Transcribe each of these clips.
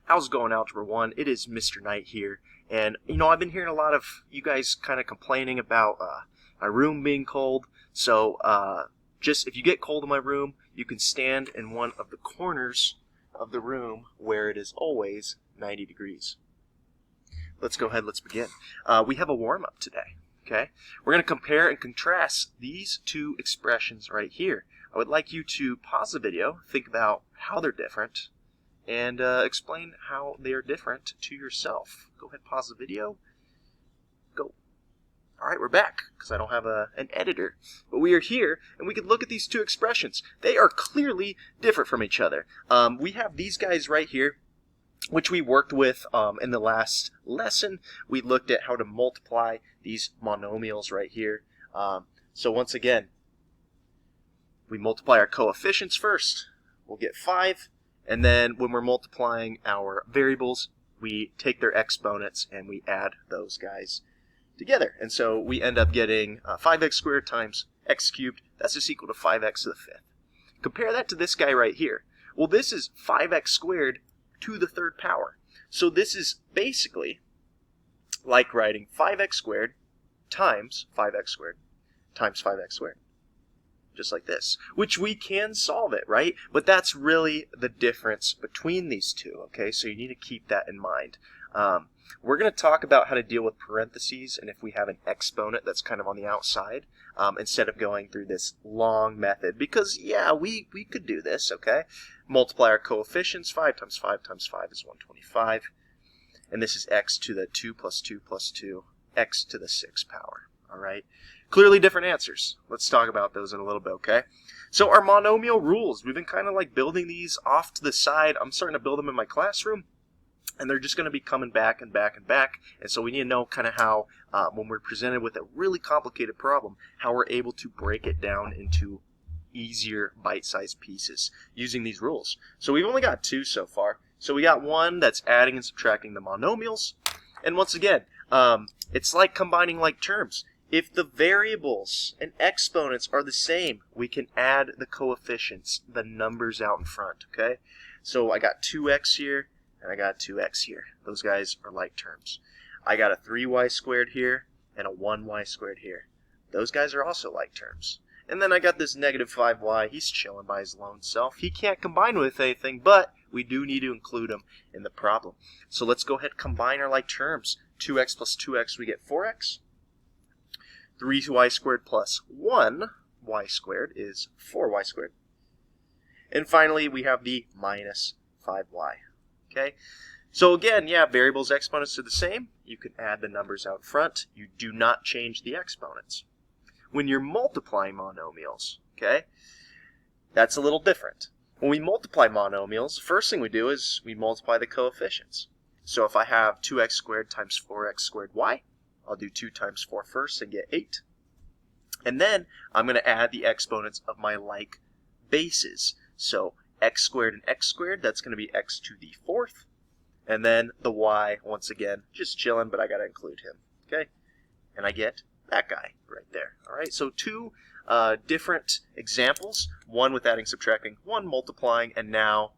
How's it going, Algebra 1? It is Mr. Knight here, and I've been hearing a lot of you guys kind of complaining about my room being cold, so just if you get cold in my room, you can stand in one of the corners of the room where it is always 90 degrees. Let's go ahead, let's begin. We have a warm-up today, okay? We're going to compare and contrast these two expressions right here. I would like you to pause the video, think about how they're different, and explain how they are different to yourself. Go ahead, pause the video. Go. All right, we're back, because I don't have an editor. But we are here, and we can look at these two expressions. They are clearly different from each other. We have these guys right here, which we worked with in the last lesson. We looked at how to multiply these monomials right here. So once again, we multiply our coefficients first. We'll get 5. And then when we're multiplying our variables, we take their exponents and we add those guys together. And so we end up getting 5x squared times x cubed. That's just equal to 5x to the 5th. Compare that to this guy right here. Well, this is 5x squared to the 3rd power. So this is basically like writing 5x squared times 5x squared times 5x squared. Just like this, which we can solve it, right? But that's really the difference between these two, okay? So you need to keep that in mind. We're going to talk about how to deal with parentheses and if we have an exponent that's kind of on the outside instead of going through this long method. Because, yeah, we could do this, okay? Multiply our coefficients. 5 times 5 times 5 is 125. And this is x to the 2 plus 2 plus 2, x to the 6th power, all right? Clearly different answers. Let's talk about those in a little bit, okay? So our monomial rules, we've been kind of like building these off to the side. I'm starting to build them in my classroom, and they're just going to be coming back and back and back. And so we need to know kind of how, when we're presented with a really complicated problem, how we're able to break it down into easier bite-sized pieces using these rules. So we've only got 2 so far. So we got one that's adding and subtracting the monomials. And once again, it's like combining like terms. If the variables and exponents are the same, we can add the coefficients, the numbers out in front, okay? So I got 2x here, and I got 2x here. Those guys are like terms. I got a 3y squared here, and a 1y squared here. Those guys are also like terms. And then I got this negative 5y. He's chilling by his lone self. He can't combine with anything, but we do need to include him in the problem. So let's go ahead and combine our like terms. 2x plus 2x, we get 4x. 3y squared plus 1y squared is 4y squared. And finally, we have the minus 5y. Okay? So again, yeah, variables, exponents are the same. You can add the numbers out front. You do not change the exponents. When you're multiplying monomials, okay, that's a little different. When we multiply monomials, the first thing we do is we multiply the coefficients. So if I have 2x squared times 4x squared y, I'll do 2 times 4 first and get 8. And then I'm going to add the exponents of my like bases. So x squared and x squared, that's going to be x to the 4th. And then the y, once again, just chilling, but I got to include him. Okay? And I get that guy right there. All right? So 2 different examples. One with adding, subtracting, one multiplying, and now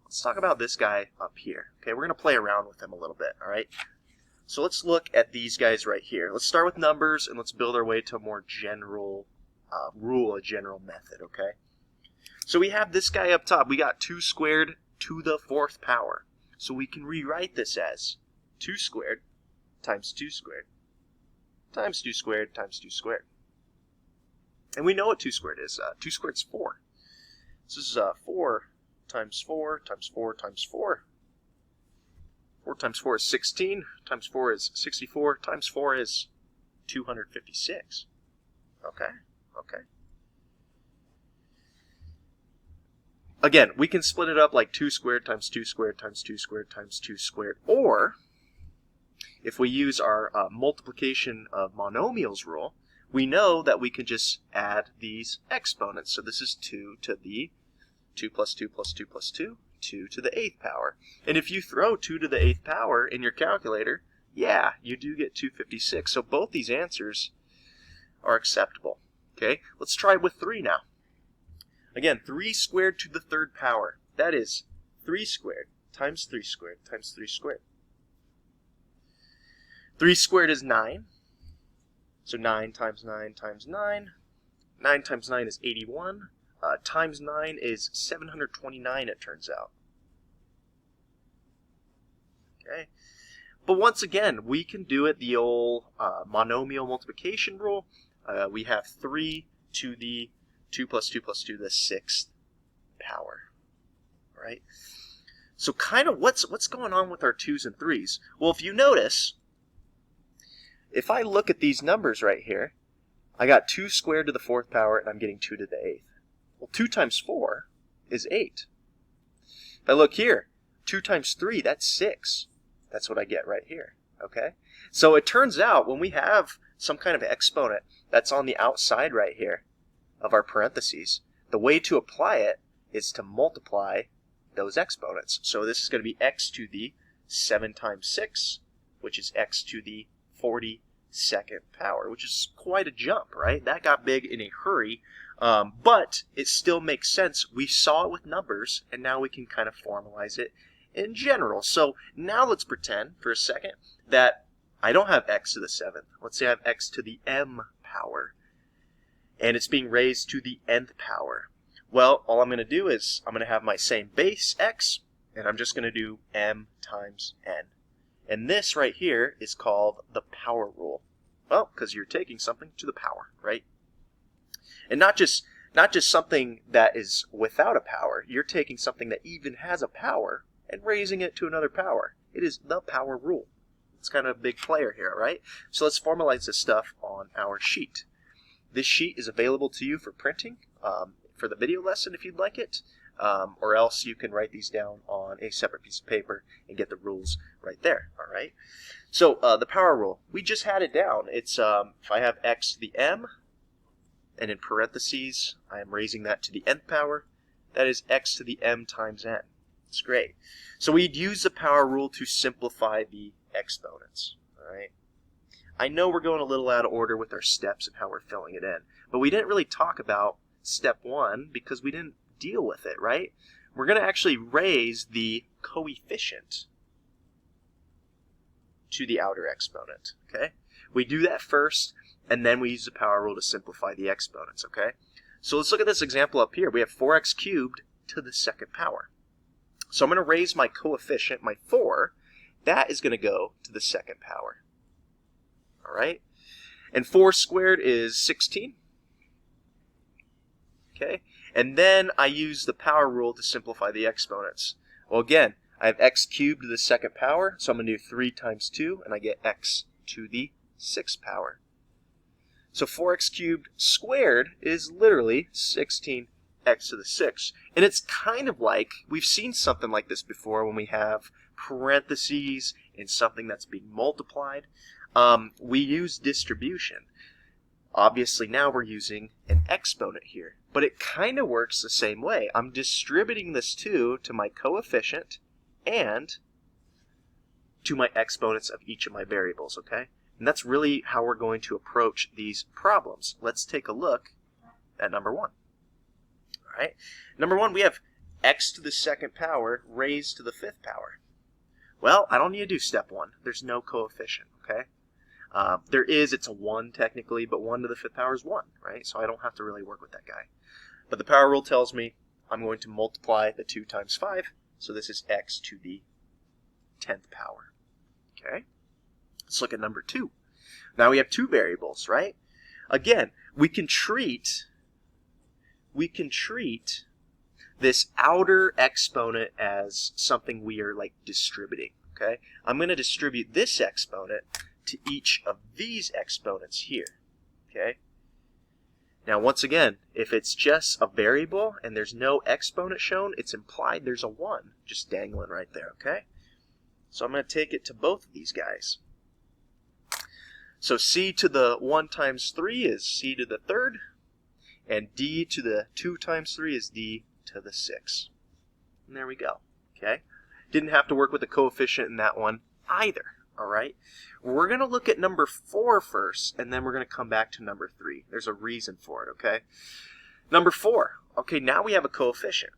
let's talk about this guy up here. Okay? We're going to play around with him a little bit. All right? So let's look at these guys right here. Let's start with numbers and let's build our way to a more general rule, a general method, okay? So we have this guy up top. We got 2 squared to the 4th power. So we can rewrite this as 2 squared times 2 squared times 2 squared times 2 squared. And we know what 2 squared is. 2 squared is 4. So this is 4 times 4 times 4 times 4. 4 times 4 is 16, times 4 is 64, times 4 is 256. Okay, okay. Again, we can split it up like 2 squared times 2 squared times 2 squared times 2 squared. Or, if we use our multiplication of monomials rule, we know that we can just add these exponents. So this is 2 to the 2 plus 2 plus 2 plus 2. 2 to the 8th power. And if you throw 2 to the 8th power in your calculator, yeah, you do get 256. So both these answers are acceptable. Okay, let's try with 3 now. Again, 3 squared to the 3rd power. That is 3 squared times 3 squared times 3 squared. 3 squared is 9. So 9 times 9 times 9. 9 times 9 is 81. Times 9 is 729, it turns out. Okay. But once again, we can do it the old monomial multiplication rule. We have 3 to the 2 plus 2 plus 2 to the 6th power. Right? So kind of what's going on with our 2's and 3's? Well, if you notice, if I look at these numbers right here, I got 2 squared to the 4th power, and I'm getting 2 to the 8th. Well, 2 times 4 is 8. If I look here, 2 times 3, that's 6. That's what I get right here, okay? So it turns out when we have some kind of exponent that's on the outside right here of our parentheses, the way to apply it is to multiply those exponents. So this is going to be x to the 7 times 6, which is x to the 42nd power, which is quite a jump, right? That got big in a hurry, but it still makes sense. We saw it with numbers, and now we can kind of formalize it in general. So now let's pretend for a second that I don't have x to the 7th. Let's say I have x to the m power, and it's being raised to the nth power. Well, all I'm going to do is I'm going to have my same base x, and I'm just going to do m times n. And this right here is called the power rule. Well, because you're taking something to the power, right? And not just something that is without a power. You're taking something that even has a power and raising it to another power. It is the power rule. It's kind of a big player here, right? So let's formalize this stuff on our sheet. This sheet is available to you for printing for the video lesson if you'd like it, or else you can write these down on a separate piece of paper and get the rules right there, all right? So the power rule, we just had it down. It's if I have x to the m, and in parentheses, I am raising that to the nth power, that is x to the m times n. It's great. So we'd use the power rule to simplify the exponents, all right? I know we're going a little out of order with our steps and how we're filling it in, but we didn't really talk about step 1 because we didn't deal with it, right? We're going to actually raise the coefficient to the outer exponent, okay? We do that first, and then we use the power rule to simplify the exponents, okay? So let's look at this example up here. We have 4x cubed to the 2nd power. So I'm going to raise my coefficient, my 4. That is going to go to the 2nd power. All right? And 4 squared is 16. Okay? And then I use the power rule to simplify the exponents. Well, again, I have x cubed to the 2nd power, so I'm going to do 3 times 2, and I get x to the 6th power. So 4x cubed squared is literally 16x to the 6th. And it's kind of like, we've seen something like this before when we have parentheses in something that's being multiplied. We use distribution. Obviously now we're using an exponent here, but it kind of works the same way. I'm distributing this 2 to my coefficient and to my exponents of each of my variables, okay? And that's really how we're going to approach these problems. Let's take a look at number 1. All right, number 1, we have x to the 2nd power raised to the 5th power. Well, I don't need to do step 1. There's no coefficient, okay? There is, it's a 1 technically, but 1 to the 5th power is 1, right? So I don't have to really work with that guy. But the power rule tells me I'm going to multiply the 2 times 5, so this is x to the 10th power, okay? Let's look at number 2. Now we have 2 variables, right? Again, we can treat this outer exponent as something we are like distributing, okay? I'm going to distribute this exponent to each of these exponents here, okay? Now once again, if it's just a variable and there's no exponent shown, it's implied there's a 1 just dangling right there, okay? So I'm going to take it to both of these guys. So c to the 1 times 3 is c to the 3rd, and d to the 2 times 3 is d to the 6th. And there we go, okay? Didn't have to work with the coefficient in that one either, all right? We're going to look at number 4 first, and then we're going to come back to number 3. There's a reason for it, okay? Number 4, okay, now we have a coefficient.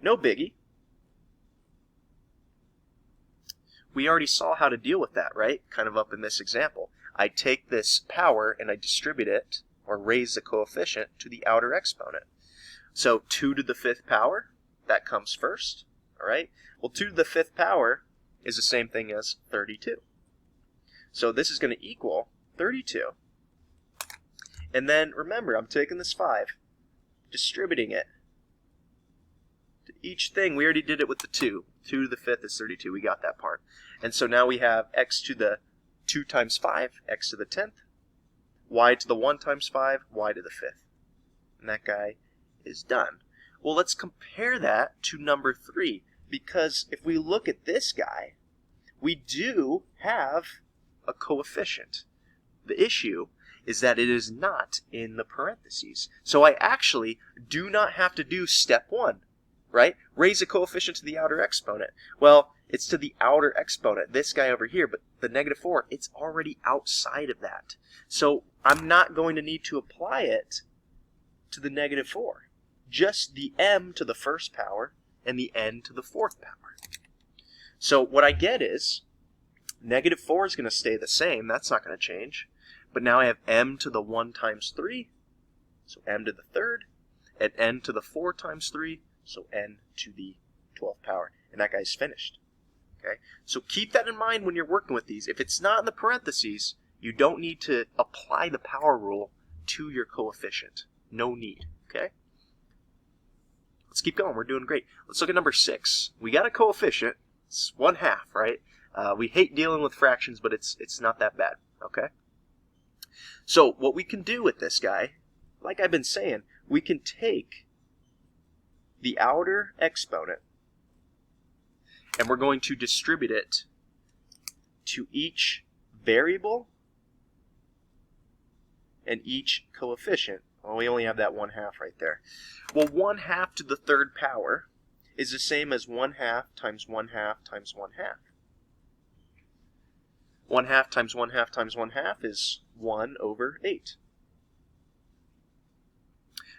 No biggie. we already saw how to deal with that, right? Kind of up in this example. I take this power and I distribute it, or raise the coefficient, to the outer exponent. So 2 to the 5th power, that comes first, all right? Well, 2 to the 5th power is the same thing as 32. So this is going to equal 32. And then, remember, I'm taking this 5, distributing it to each thing. We already did it with the 2. 2 to the 5th is 32. We got that part. And so now we have x to the 2 times 5, x to the 10th, y to the 1 times 5, y to the 5th. And that guy is done. Well, let's compare that to number 3, because if we look at this guy, we do have a coefficient. The issue is that it is not in the parentheses. So I actually do not have to do step 1, right? Raise a coefficient to the outer exponent. Well, it's to the outer exponent, this guy over here, but the -4, it's already outside of that. So I'm not going to need to apply it to the -4. Just the m to the 1st power and the n to the 4th power. So what I get is -4 is going to stay the same. That's not going to change. But now I have m to the 1 times 3, so m to the 3rd, and n to the 4 times 3, so n to the 12th power. And that guy's finished. Okay? So keep that in mind when you're working with these. If it's not in the parentheses, you don't need to apply the power rule to your coefficient. No need. Okay? Let's keep going. We're doing great. Let's look at number 6. We got a coefficient. It's 1/2, right? We hate dealing with fractions, but it's not that bad. Okay? So what we can do with this guy, like I've been saying, we can take the outer exponent and we're going to distribute it to each variable and each coefficient. Well, we only have that 1/2 right there. Well, 1/2 to the 3rd power is the same as 1/2 times 1/2 times 1/2. 1/2 times 1/2 times 1/2 is 1/8.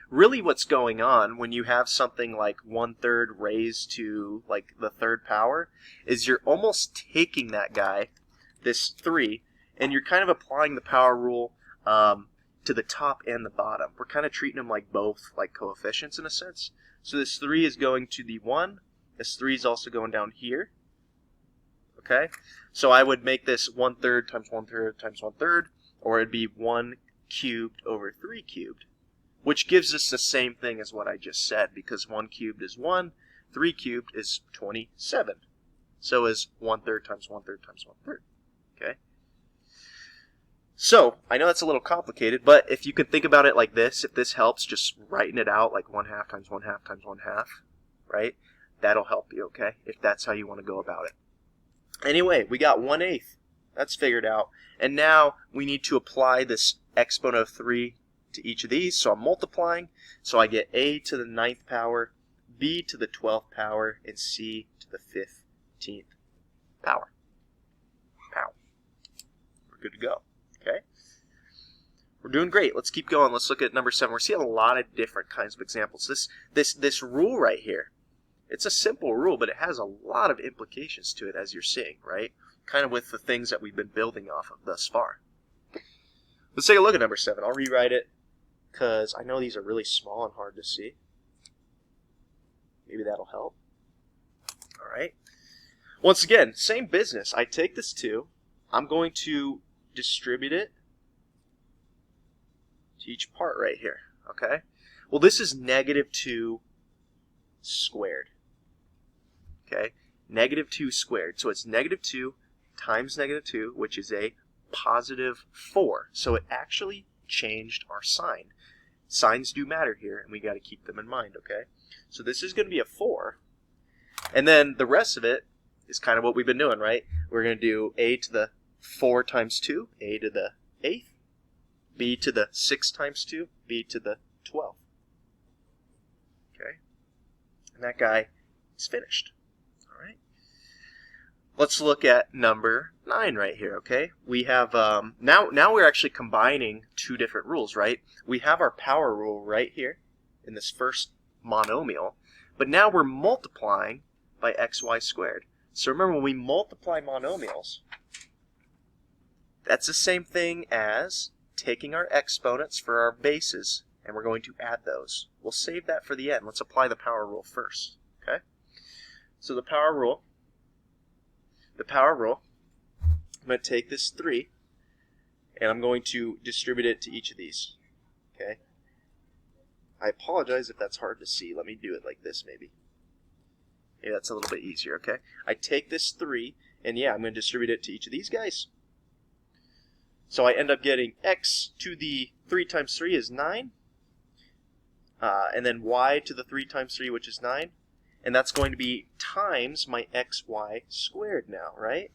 Really what's going on when you have something like 1/3 raised to like the 3rd power is you're almost taking that guy, this 3, and you're kind of applying the power rule to the top and the bottom. We're kind of treating them like both like coefficients in a sense. So this 3 is going to the 1. This 3 is also going down here. Okay? So I would make this 1/3 times 1/3 times 1/3, or it'd be 1 cubed over 3 cubed, which gives us the same thing as what I just said, because 1 cubed is 1, 3 cubed is 27. So is 1/3 times 1/3 times 1/3. Okay? So, I know that's a little complicated, but if you can think about it like this, if this helps, just writing it out like 1/2 times 1/2 times 1/2, right? That'll help you, okay? If that's how you want to go about it. Anyway, we got 1/8. That's figured out. And now we need to apply this exponent of 3 to each of these. So I'm multiplying. So I get a to the 9th power, b to the 12th power, and c to the 15th power. Pow. We're good to go. Okay? We're doing great. Let's keep going. Let's look at number 7. We're seeing a lot of different kinds of examples. This rule right here, it's a simple rule, but it has a lot of implications to it, as you're seeing, right? Kind of with the things that we've been building off of thus far. Let's take a look at number 7. I'll rewrite it because I know these are really small and hard to see. Maybe that'll help. All right. Once again, same business. I take this 2. I'm going to distribute it to each part right here. Okay? Well, this is -2 squared. Okay? -2 squared. So it's -2 times -2, which is a +4. So it actually changed our sign. Signs do matter here, and we got to keep them in mind, okay? So this is going to be a 4. And then the rest of it is kind of what we've been doing, right? We're going to do a to the 4 times 2, a to the 8th, b to the 6 times 2, b to the 12th. Okay? And that guy is finished. All right? Let's look at number 9 right here, okay? We have, now we're actually combining 2 different rules, right? We have our power rule right here in this first monomial, but now we're multiplying by xy squared. So remember, when we multiply monomials, that's the same thing as taking our exponents for our bases, and we're going to add those. We'll save that for the end. Let's apply the power rule first. Okay? So the power rule, I'm going to take this 3, and I'm going to distribute it to each of these. Okay? I apologize if that's hard to see. Let me do it like this, maybe. Yeah, that's a little bit easier, okay? I take this 3, and yeah, I'm going to distribute it to each of these guys. So I end up getting x to the 3 times 3 is 9. And then y to the 3 times 3, which is 9. And that's going to be times my xy squared now, right?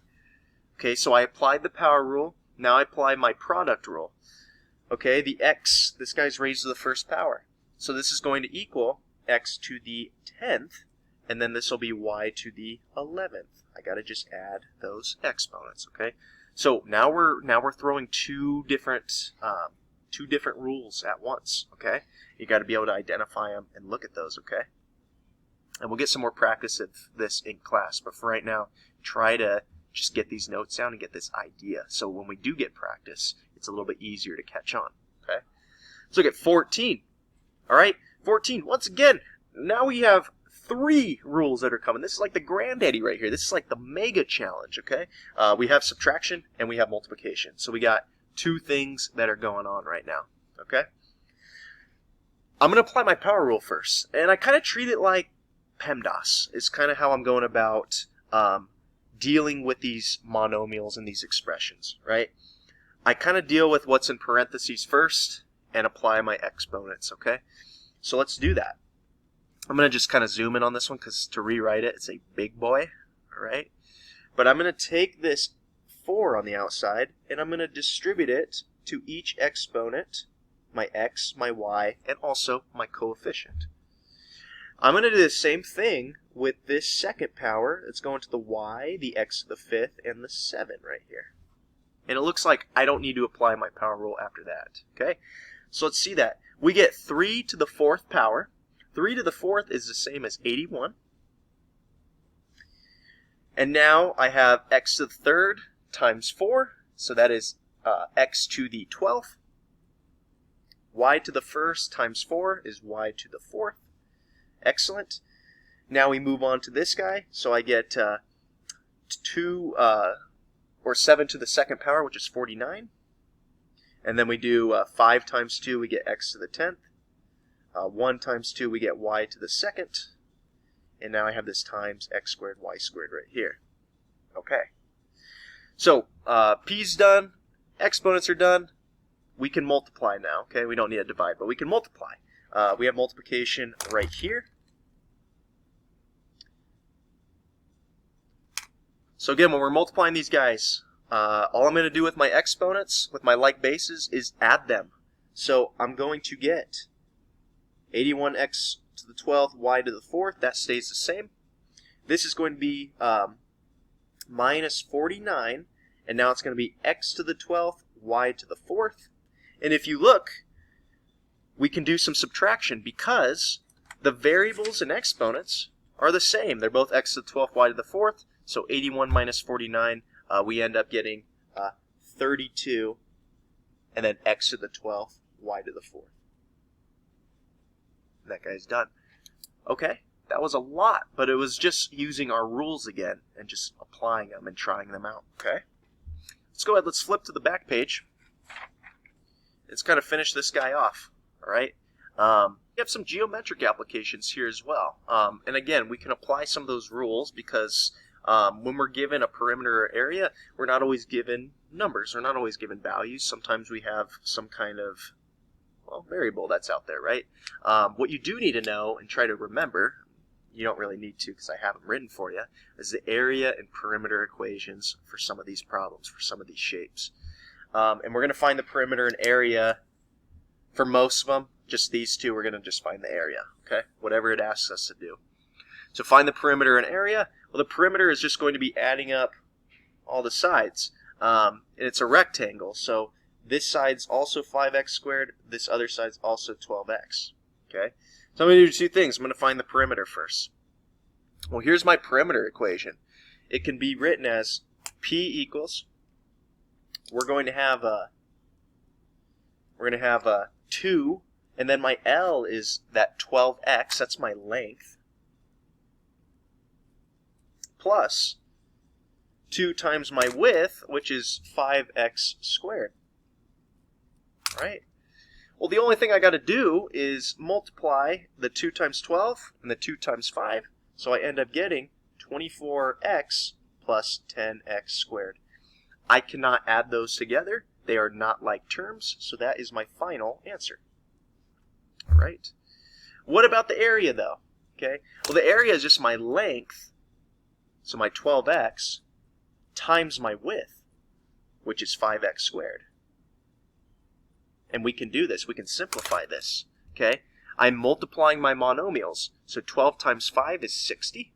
Okay, so I applied the power rule. Now I apply my product rule. Okay, the x, this guy's raised to the first power. So this is going to equal x to the 10th, and then this will be y to the 11th. I got to just add those exponents, okay? So now we're throwing two different rules at once, okay? You got to be able to identify them and look at those, okay? And we'll get some more practice of this in class, but for right now, try to just get these notes down and get this idea. So when we do get practice, it's a little bit easier to catch on, okay? Let's look at 14. All right, 14. Once again, now we have 3 rules that are coming. This is like the granddaddy right here. This is like the mega challenge, okay? We have subtraction and we have multiplication. So we got 2 things that are going on right now, okay? I'm going to apply my power rule first. And I kind of treat it like PEMDAS. It's kind of how I'm going about dealing with these monomials and these expressions, right? I kind of deal with what's in parentheses first and apply my exponents, okay? So let's do that. I'm going to just kind of zoom in on this one because to rewrite it, it's a big boy, all right? But I'm going to take this 4 on the outside, and I'm going to distribute it to each exponent, my x, my y, and also my coefficient. I'm going to do the same thing with this second power. It's going to the y, the x to the 5th, and the 7 right here. And it looks like I don't need to apply my power rule after that, okay? So let's see that. We get 3 to the 4th power. 3 to the 4th is the same as 81. And now I have x to the 3rd times 4. So that is x to the 12th. Y to the 1st times 4 is y to the 4th. Excellent. Now we move on to this guy. So I get 2 or 7 to the 2nd power, which is 49. And then we do 5 times 2, we get x to the 10th. 1 times 2, we get y to the 2nd. And now I have this times x squared, y squared right here. Okay. So p's done, exponents are done. We can multiply now, okay? We don't need to divide, but we can multiply. We have multiplication right here. So again, when we're multiplying these guys, all I'm going to do with my exponents, with my like bases, is add them. So I'm going to get 81x to the 12th, y to the 4th. That stays the same. This is going to be minus 49, and now it's going to be x to the 12th, y to the 4th. And if you look, we can do some subtraction because the variables and exponents are the same. They're both x to the 12th, y to the 4th. So 81 minus 49, we end up getting 32, and then x to the 12th, y to the 4th. That guy's done. Okay, that was a lot, but it was just using our rules again and just applying them and trying them out. Okay, let's go ahead. Let's flip to the back page. Let's kind of finish this guy off. All right. We have some geometric applications here as well. And again, we can apply some of those rules because when we're given a perimeter or area, we're not always given numbers. We're not always given values. Sometimes we have some kind of, well, variable that's out there, right? What you do need to know and try to remember, you don't really need to because I have them written for you, is the area and perimeter equations for some of these problems, for some of these shapes. And we're going to find the perimeter and area for most of them. Just these two, we're going to just find the area, okay? Whatever it asks us to do. So find the perimeter and area. Well, the perimeter is just going to be adding up all the sides. And it's a rectangle, so this side's also 5x squared. This other side's also 12x, okay? So I'm going to do 2 things. I'm going to find the perimeter first. Well, here's my perimeter equation. it can be written as P equals, we're going to have a 2, and then my L is that 12x, that's my length, plus 2 times my width, which is 5x squared. All right? Well, the only thing I got to do is multiply the 2 times 12 and the 2 times 5, so I end up getting 24x plus 10x squared. I cannot add those together. They are not like terms, so that is my final answer. All right. What about the area, though? Okay. Well, the area is just my length, so my 12x, times my width, which is 5x squared. And we can do this. We can simplify this. Okay. I'm multiplying my monomials. So 12 times 5 is 60.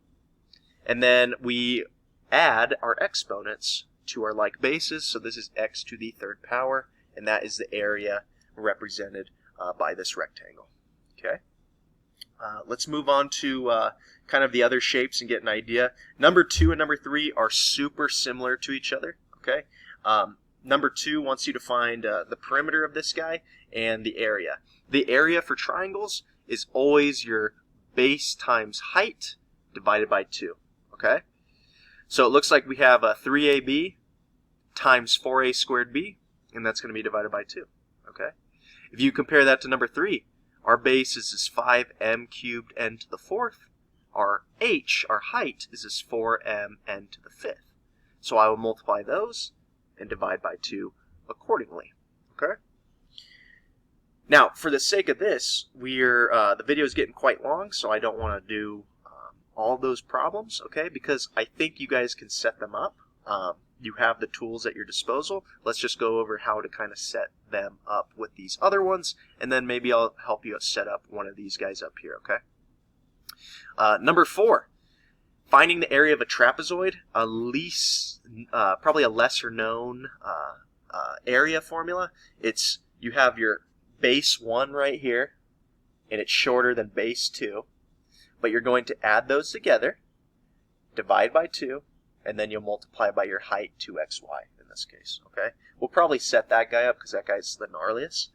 And then we add our exponents to our like bases. So this is x to the third power, and that is the area represented by this rectangle. Okay. Let's move on to kind of the other shapes and get an idea. Number 2 and number 3 are super similar to each other. Okay. Number 2 wants you to find the perimeter of this guy and the area. The area for triangles is always your base times height divided by 2. Okay? So it looks like we have a 3ab times 4a squared b, and that's going to be divided by 2. Okay? If you compare that to number 3, our base is this 5m cubed n to the 4th. Our h, our height, is this 4m n to the 5th. So I will multiply those and divide by 2 accordingly. Okay? Now, for the sake of this, the video is getting quite long, so I don't want to do all those problems, okay? Because I think you guys can set them up. You have the tools at your disposal. Let's just go over how to kind of set them up with these other ones, and then maybe I'll help you set up one of these guys up here, okay? Number 4. Finding the area of a trapezoid, probably a lesser known area formula. It's you have your base 1 right here, and it's shorter than base 2, but you're going to add those together, divide by 2, and then you'll multiply by your height, 2xy in this case. Okay, we'll probably set that guy up because that guy's the gnarliest.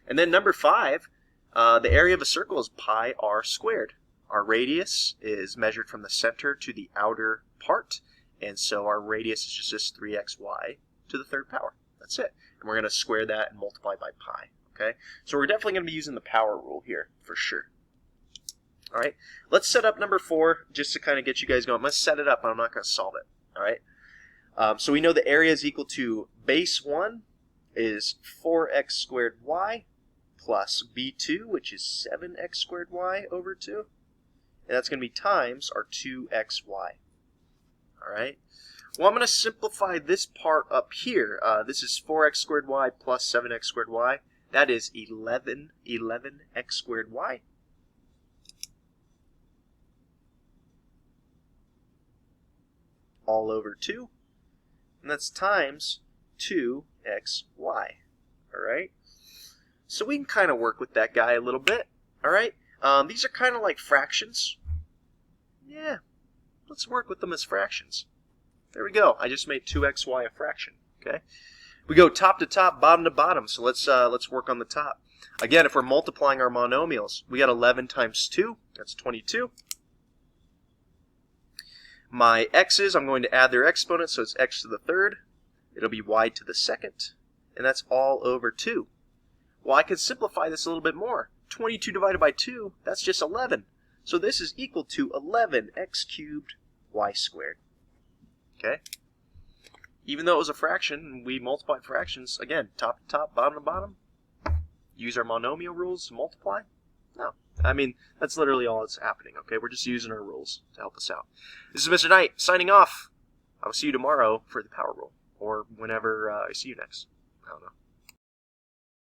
And then number 5, the area of a circle is pi r squared. Our radius is measured from the center to the outer part, and so our radius is just this 3xy to the third power. That's it. And we're going to square that and multiply by pi. Okay, so we're definitely going to be using the power rule here for sure. All right, let's set up number 4 just to kind of get you guys going. I'm going to set it up, but I'm not going to solve it. All right, so we know the area is equal to base 1 is 4x squared y plus b2, which is 7x squared y over 2. And that's going to be times our 2xy. All right. Well, I'm going to simplify this part up here. This is 4x squared y plus 7x squared y. That is 11x squared y. All over 2. And that's times 2xy. All right. So we can kind of work with that guy a little bit. All right. These are kind of like fractions. Yeah, let's work with them as fractions. There we go. I just made 2xy a fraction. Okay, we go top to top, bottom to bottom. So let's work on the top. Again, if we're multiplying our monomials, we got 11 times 2. That's 22. My x's, I'm going to add their exponents, so it's x to the third. It'll be y to the second, and that's all over 2. Well, I can simplify this a little bit more. 22 divided by 2, that's just 11. So this is equal to 11x cubed y squared. Okay? Even though it was a fraction, we multiplied fractions. Again, top to top, bottom to bottom. Use our monomial rules to multiply? No. I mean, that's literally all that's happening. Okay? We're just using our rules to help us out. This is Mr. Knight signing off. I will see you tomorrow for the power rule. Or whenever I see you next. I don't know.